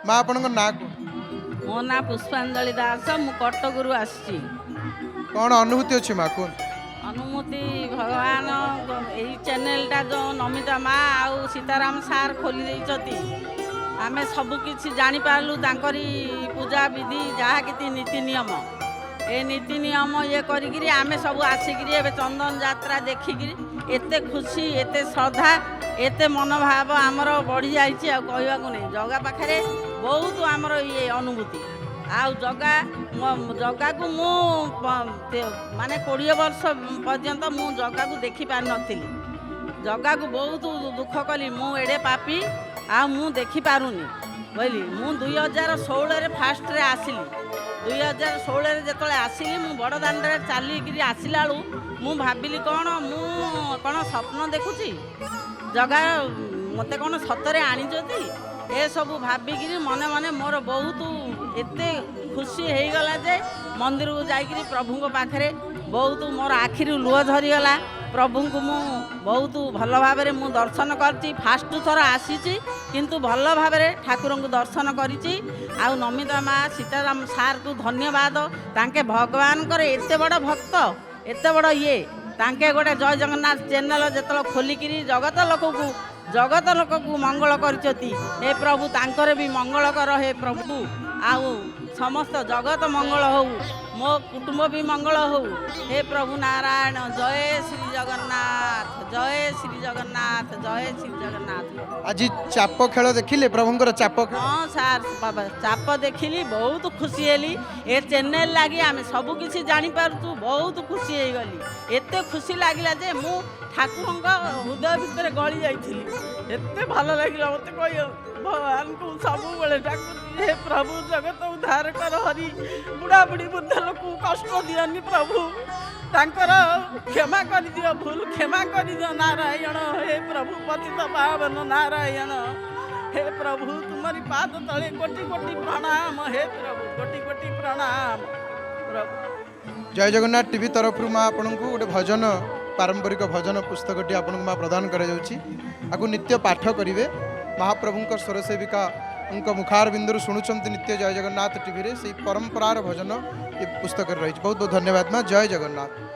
माँ आपण ना मो ना पुष्पांजलि दास मु कटकरू आसी कौन अनुभूति अच्छी माँ कौन अनुमति भगवान यही चैनलटा जो नमिता माँ आउ सीताराम सार खोली देइछति आमे सब किछि जानि पारलु तांकरी पूजा विधि जहा किति नीति नियम ए नीति नियम ये करिगिरी आमे सब आसिगिरी एबे चंदन यात्रा देखिगिरी एते खुशी एते श्रद्धा एते मनोभाव आमर बढ़ी जाइछि आ कहबाकू नै जगा पाखरे बहुत आमर ये अनुभूति आउ जगा जगा को मु माने 20 वर्ष पर्यंत मु जगा को देखि पार नथिली जगा को बहुत दुख कली मु एडे पापी आ मु देखि पारुनी बोली मु 2016 रे फास्ट रे आसिली 2016 रे जतले आसिली मु बड़ दांड रे चाली गिरी आसिला लु मु भाबिली कोन मु कोन स्वप्न देखुची जगा मते कोन सतरे आनी जति ए सब भाबिकी मने मने मोर बहुत एते खुशी हो गला जे मंदिर को जाइकरी प्रभु को पाखरे बहुत मोर आखिर लुह झरीगला प्रभु को मु बहुत भल भाव मु दर्शन करची फास्ट थर आसी किंतु भल भाव ठाकुर को दर्शन करिची आउ नमिता माँ सीताराम सार को धन्यवाद तांके भगवान कर एते बड़ भक्त एते बड़ ये तांके गोटे जय जगन्नाथ चैनल जतल खोलिकी जगत लोक को मंगल करचती हे प्रभु तांकर भी मंगल कर हे प्रभु आउ समस्त जगत मंगल हो मो कुटुंब भी मंगल हो हे प्रभु नारायण जय श्री जगन्नाथ जय श्री जगन्नाथ जय श्री जगन्नाथ। आज चाप खेल देखिले प्रभुंकर चाप हाँ सार बाबा चाप देखिली बहुत खुशी हेली ए चैनल लगी आम सब किसी जानी पारछु बहुत खुशी हो गली एते खुशी लगिला जे मु ठाकुर हृदय भितर गली जाइली एते भल लगे मत कह भगवान को सब बड़े ठाकुर हे प्रभु जगत उद्धार कर हरि बुढ़ा बुढ़ी बुद्ध लोक कष्ट दियनि प्रभु तांकर क्षमा कर दियो भूल क्षमा कर दियो नारायण हे प्रभु पतित पावन नारायण हे प्रभु तुम्हारी पाद तले कोटि कोटि प्रणाम हे प्रभु कोटि कोटि प्रणाम प्रभु। जय जगन्नाथ टीवी तरफ माँ आपण को गोटे भजन पारंपरिक भजन पुस्तकटी आपन माँ प्रदान कर नित्य पाठ करेंगे महाप्रभु स्वर सेविका उनका मुखार बिंदु शुणुंट नित्य जय जगन्नाथ टीवी से परंपरार भजन ये पुस्तक रही बहुत बहुत धन्यवाद माँ जय जगन्नाथ।